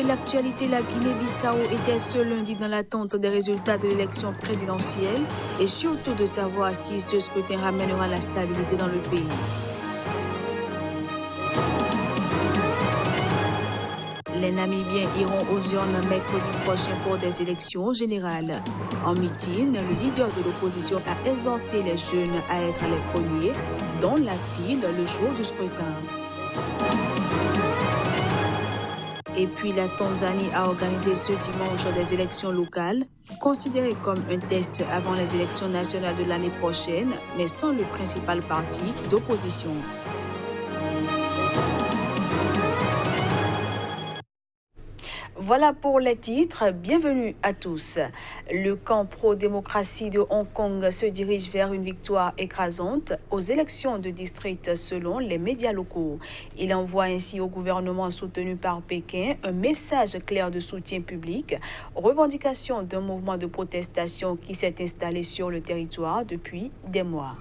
de l'actualité, la Guinée-Bissau était ce lundi dans l'attente des résultats de l'élection présidentielle et surtout de savoir si ce scrutin ramènera la stabilité dans le pays. Les Namibiens iront aux urnes mercredi prochain pour des élections générales. En meeting, le leader de l'opposition a exhorté les jeunes à être les premiers dans la file le jour du scrutin. Et puis la Tanzanie a organisé ce dimanche des élections locales, considérées comme un test avant les élections nationales de l'année prochaine, mais sans le principal parti d'opposition. Voilà pour les titres. Bienvenue à tous. Le camp pro-démocratie de Hong Kong se dirige vers une victoire écrasante aux élections de district selon les médias locaux. Il envoie ainsi au gouvernement soutenu par Pékin un message clair de soutien public, revendication d'un mouvement de protestation qui s'est installé sur le territoire depuis des mois.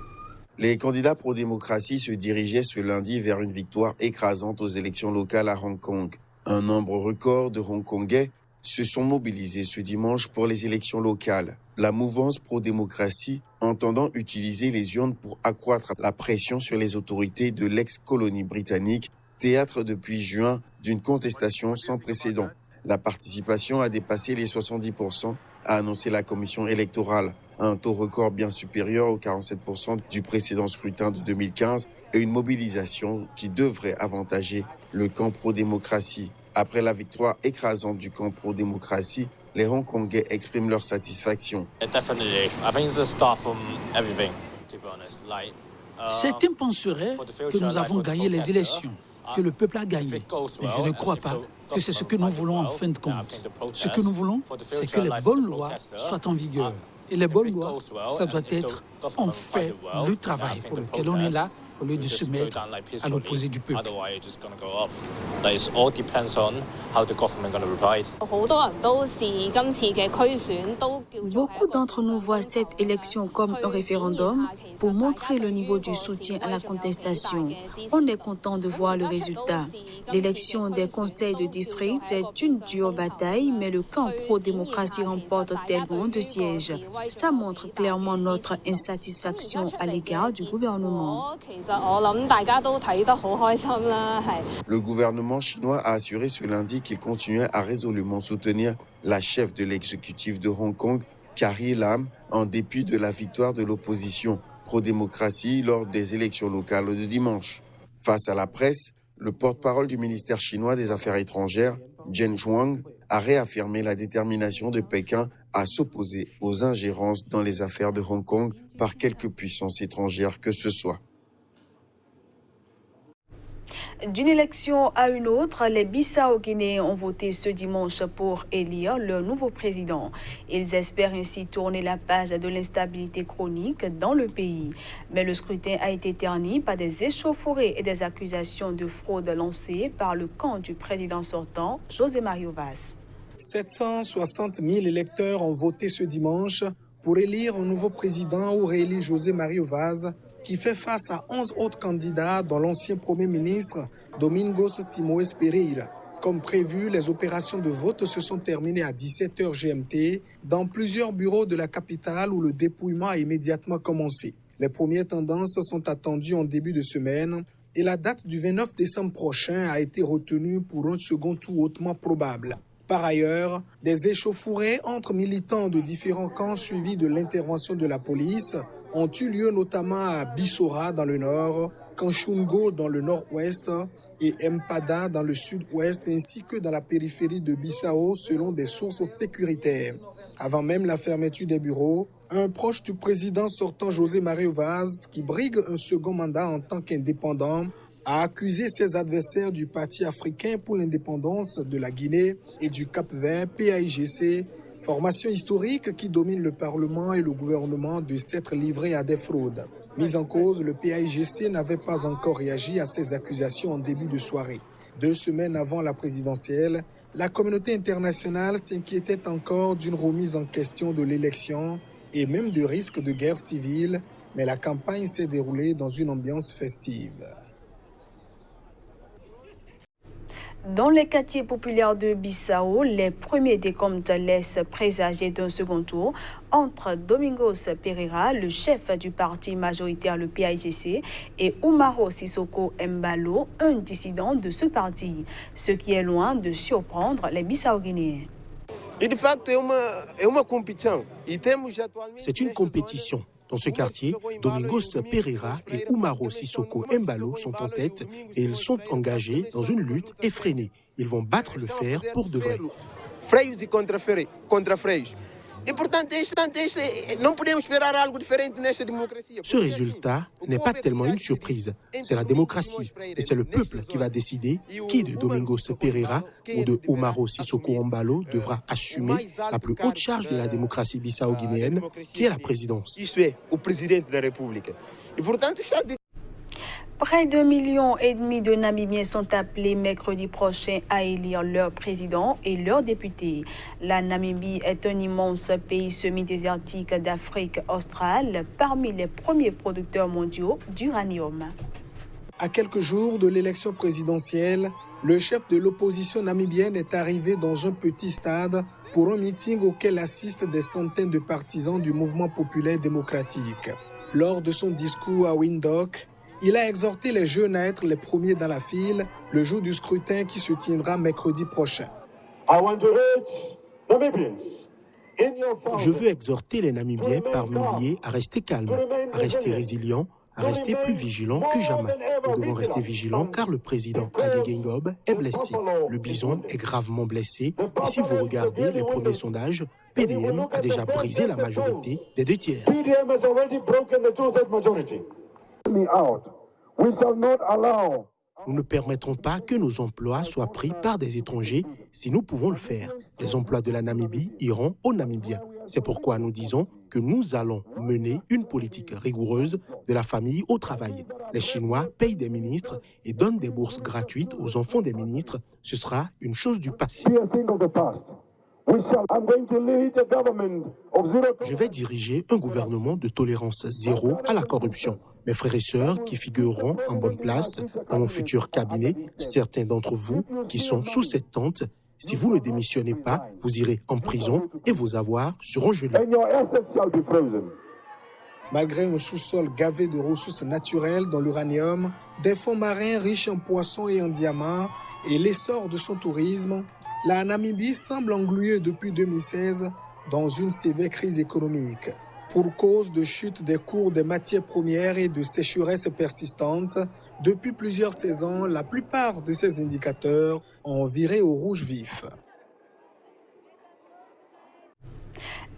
Les candidats pro-démocratie se dirigeaient ce lundi vers une victoire écrasante aux élections locales à Hong Kong. Un nombre record de Hongkongais se sont mobilisés ce dimanche pour les élections locales. La mouvance pro-démocratie entendant utiliser les urnes pour accroître la pression sur les autorités de l'ex-colonie britannique, théâtre depuis juin d'une contestation sans précédent. La participation a dépassé les 70%, a annoncé la commission électorale, un taux record bien supérieur aux 47% du précédent scrutin de 2015 et une mobilisation qui devrait avantager le camp pro-démocratie. Après la victoire écrasante du camp pro-démocratie, les Hongkongais expriment leur satisfaction. Certains penseraient que nous avons gagné les élections, que le peuple a gagné. Mais je ne crois pas que c'est ce que nous voulons en fin de compte. Ce que nous voulons, c'est que les bonnes lois soient en vigueur. Et les bonnes lois, ça doit être on fait le travail pour lequel on est là, au lieu de se mettre à l'opposé du peuple. Beaucoup d'entre nous voient cette élection comme un référendum pour montrer le niveau du soutien à la contestation. On est content de voir le résultat. L'élection des conseils de district est une dure bataille, mais le camp pro-démocratie remporte tellement de sièges. Ça montre clairement notre insatisfaction à l'égard du gouvernement. Le gouvernement chinois a assuré ce lundi qu'il continuait à résolument soutenir la chef de l'exécutif de Hong Kong, Carrie Lam, en dépit de la victoire de l'opposition pro-démocratie lors des élections locales de dimanche. Face à la presse, le porte-parole du ministère chinois des Affaires étrangères, Zheng Zhuang, a réaffirmé la détermination de Pékin à s'opposer aux ingérences dans les affaires de Hong Kong par quelque puissance étrangère que ce soit. D'une élection à une autre, les Bissau-Guinéens ont voté ce dimanche pour élire leur nouveau président. Ils espèrent ainsi tourner la page de l'instabilité chronique dans le pays. Mais le scrutin a été terni par des échauffourées et des accusations de fraude lancées par le camp du président sortant, José Mario Vaz. 760 000 électeurs ont voté ce dimanche pour élire un nouveau président ou réélire José Mario Vaz, qui fait face à 11 autres candidats, dont l'ancien Premier ministre Domingos Simoes Pereira. Comme prévu, les opérations de vote se sont terminées à 17h GMT dans plusieurs bureaux de la capitale où le dépouillement a immédiatement commencé. Les premières tendances sont attendues en début de semaine et la date du 29 décembre prochain a été retenue pour un second tour hautement probable. Par ailleurs, des échauffourées entre militants de différents camps suivis de l'intervention de la police ont eu lieu notamment à Bissora dans le nord, Kanchungo dans le nord-ouest et Mpada dans le sud-ouest ainsi que dans la périphérie de Bissau selon des sources sécuritaires. Avant même la fermeture des bureaux, un proche du président sortant José Mario Vaz, qui brigue un second mandat en tant qu'indépendant, a accusé ses adversaires du Parti africain pour l'indépendance de la Guinée et du Cap-Vert, PAIGC, formation historique qui domine le Parlement et le gouvernement, de s'être livré à des fraudes. Mis en cause, le PAIGC n'avait pas encore réagi à ces accusations en début de soirée. 2 semaines avant la présidentielle, la communauté internationale s'inquiétait encore d'une remise en question de l'élection et même de risques de guerre civile, mais la campagne s'est déroulée dans une ambiance festive. Dans les quartiers populaires de Bissau, les premiers décomptes laissent présager d'un second tour entre Domingos Pereira, le chef du parti majoritaire, le PAIGC, et Umaro Sissoko Embalo, un dissident de ce parti, ce qui est loin de surprendre les Bissau-Guinéens. C'est une compétition. Dans ce quartier, Domingos Pereira et Umaro Sissoko Embalo sont en tête et ils sont engagés dans une lutte effrénée. Ils vont battre le fer pour de vrai. Ce résultat n'est pas tellement une surprise. C'est la démocratie et c'est le peuple qui va décider qui de Domingos Pereira ou de Umaro Sissoko Embalo devra assumer la plus haute charge de la démocratie bissau-guinéenne, qui est la présidence. Près d'1,5 million de Namibiens sont appelés mercredi prochain à élire leur président et leurs députés. La Namibie est un immense pays semi-désertique d'Afrique australe, parmi les premiers producteurs mondiaux d'uranium. À quelques jours de l'élection présidentielle, le chef de l'opposition namibienne est arrivé dans un petit stade pour un meeting auquel assistent des centaines de partisans du mouvement populaire démocratique. Lors de son discours à Windhoek, il a exhorté les jeunes à être les premiers dans la file le jour du scrutin qui se tiendra mercredi prochain. Je veux exhorter les Namibiens par milliers à rester calmes, à rester résilients, à rester plus vigilants que jamais. Nous devons rester vigilants car le président Hage Geingob est blessé. Le bison est gravement blessé et si vous regardez les premiers sondages, PDM a déjà brisé la majorité des 2 tiers. Nous ne permettrons pas que nos emplois soient pris par des étrangers si nous pouvons le faire. Les emplois de la Namibie iront aux Namibiens. C'est pourquoi nous disons que nous allons mener une politique rigoureuse de la famille au travail. Les Chinois payent des ministres et donnent des bourses gratuites aux enfants des ministres. Ce sera une chose du passé. Je vais diriger un gouvernement de tolérance zéro à la corruption. Mes frères et sœurs qui figureront en bonne place dans mon futur cabinet, certains d'entre vous qui sont sous cette tente, si vous ne démissionnez pas, vous irez en prison et vos avoirs seront gelés. Malgré un sous-sol gavé de ressources naturelles dans l'uranium, des fonds marins riches en poissons et en diamants et l'essor de son tourisme, la Namibie semble engluée depuis 2016 dans une sévère crise économique. Pour cause de chute des cours des matières premières et de sécheresse persistante, depuis plusieurs saisons, la plupart de ces indicateurs ont viré au rouge vif.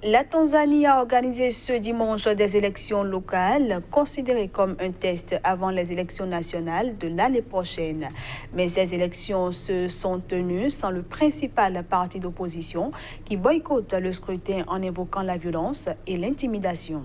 La Tanzanie a organisé ce dimanche des élections locales, considérées comme un test avant les élections nationales de l'année prochaine. Mais ces élections se sont tenues sans le principal parti d'opposition qui boycotte le scrutin en évoquant la violence et l'intimidation.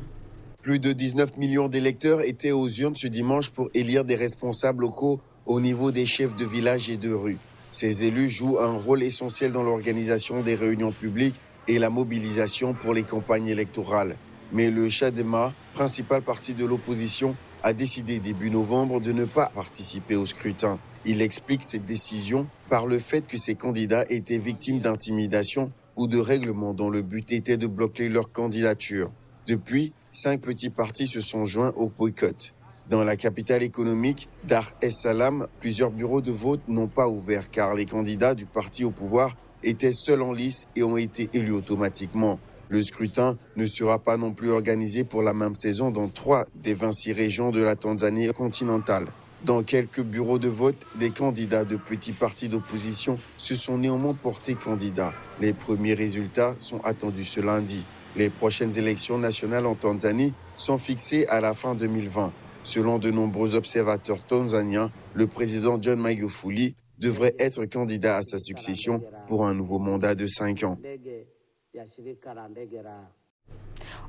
Plus de 19 millions d'électeurs étaient aux urnes ce dimanche pour élire des responsables locaux au niveau des chefs de village et de rue. Ces élus jouent un rôle essentiel dans l'organisation des réunions publiques et la mobilisation pour les campagnes électorales. Mais le Chadema, principal parti de l'opposition, a décidé début novembre de ne pas participer au scrutin. Il explique cette décision par le fait que ses candidats étaient victimes d'intimidation ou de règlements dont le but était de bloquer leur candidature. Depuis, 5 petits partis se sont joints au boycott. Dans la capitale économique, Dar es Salaam, plusieurs bureaux de vote n'ont pas ouvert car les candidats du parti au pouvoir étaient seuls en lice et ont été élus automatiquement. Le scrutin ne sera pas non plus organisé pour la même saison dans 3 des 26 régions de la Tanzanie continentale. Dans quelques bureaux de vote, des candidats de petits partis d'opposition se sont néanmoins portés candidats. Les premiers résultats sont attendus ce lundi. Les prochaines élections nationales en Tanzanie sont fixées à la fin 2020. Selon de nombreux observateurs tanzaniens, le président John Magufuli devrait être candidat à sa succession pour un nouveau mandat de 5 ans.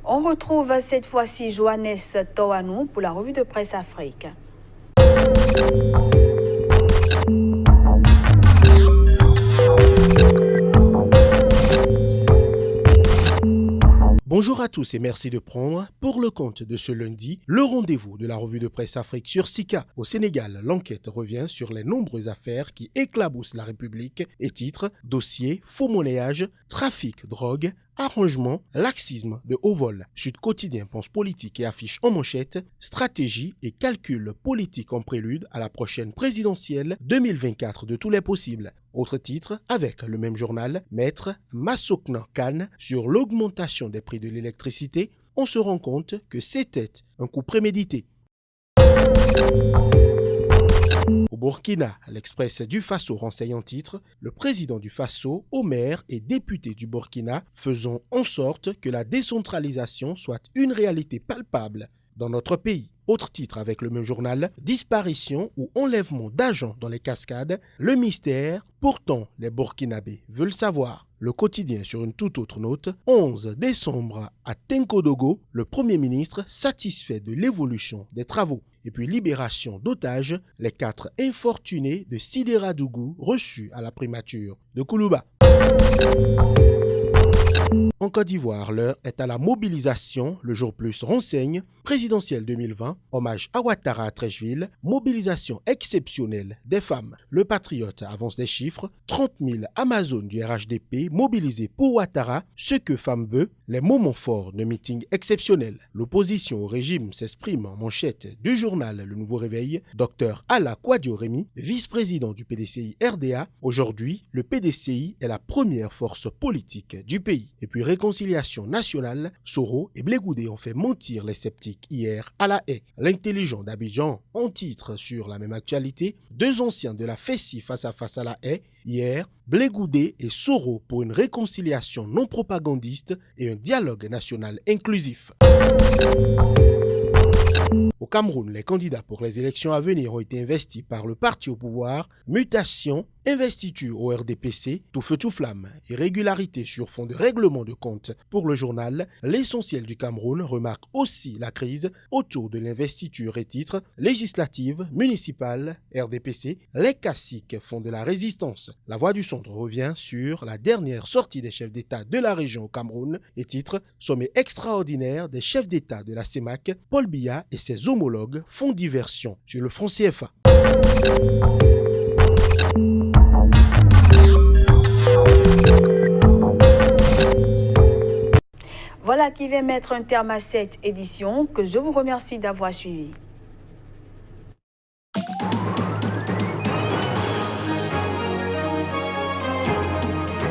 On retrouve cette fois-ci Johannes Toanou pour la revue de presse Afrique. Bonjour à tous et merci de prendre, pour le compte de ce lundi, le rendez-vous de la revue de presse Afrique sur Sika. Au Sénégal, l'enquête revient sur les nombreuses affaires qui éclaboussent la République et titre « Dossier, faux monnayage, trafic, drogue ». Arrangement, laxisme de haut vol. Sud Quotidien pense politique et affiche en manchette stratégie et calcul politique en prélude à la prochaine présidentielle 2024 de tous les possibles. Autre titre, avec le même journal, Maître Massokna Khan sur l'augmentation des prix de l'électricité, on se rend compte que c'était un coup prémédité. Au Burkina, l'Express du Faso renseigne en titre « Le président du Faso, aux maires et députés du Burkina, faisons en sorte que la décentralisation soit une réalité palpable dans notre pays ». Autre titre avec le même journal, disparition ou enlèvement d'agents dans les cascades, le mystère, pourtant les Burkinabés veulent savoir. Le quotidien sur une toute autre note, 11 décembre à Tenkodogo, le Premier ministre satisfait de l'évolution des travaux. Et puis libération d'otages, les 4 infortunés de Sideradougou reçus à la primature de Koulouba. En Côte d'Ivoire, l'heure est à la mobilisation. Le jour plus renseigne. Présidentielle 2020, hommage à Ouattara à Treichville, mobilisation exceptionnelle des femmes. Le Patriote avance des chiffres. 30 000 Amazones du RHDP mobilisés pour Ouattara, ce que femme veut, les moments forts de meeting exceptionnel. L'opposition au régime s'exprime en manchette du journal Le Nouveau Réveil. Dr Ala Kwadio Rémy, vice-président du PDCI RDA. Aujourd'hui, le PDCI est la première force politique du pays. Et puis réconciliation nationale, Soro et Blé Goudé ont fait mentir les sceptiques hier à La Haye. L'intelligent d'Abidjan en titre sur la même actualité, 2 anciens de la FESI face à La Haye. Hier, Blé Goudé et Soro pour une réconciliation non propagandiste et un dialogue national inclusif. Au Cameroun, les candidats pour les élections à venir ont été investis par le parti au pouvoir. Mutation, investiture au RDPC, tout feu tout flamme. Irrégularité sur fond de règlement de compte. Pour le journal, l'essentiel du Cameroun remarque aussi la crise autour de l'investiture et titre législative, municipale, RDPC. Les caciques font de la résistance. La Voix du Centre revient sur la dernière sortie des chefs d'État de la région au Cameroun et titre sommet extraordinaire des chefs d'État de la CEMAC. Paul Biya et ses homologues font diversion sur le franc CFA. Voilà qui va mettre un terme à cette édition que je vous remercie d'avoir suivi.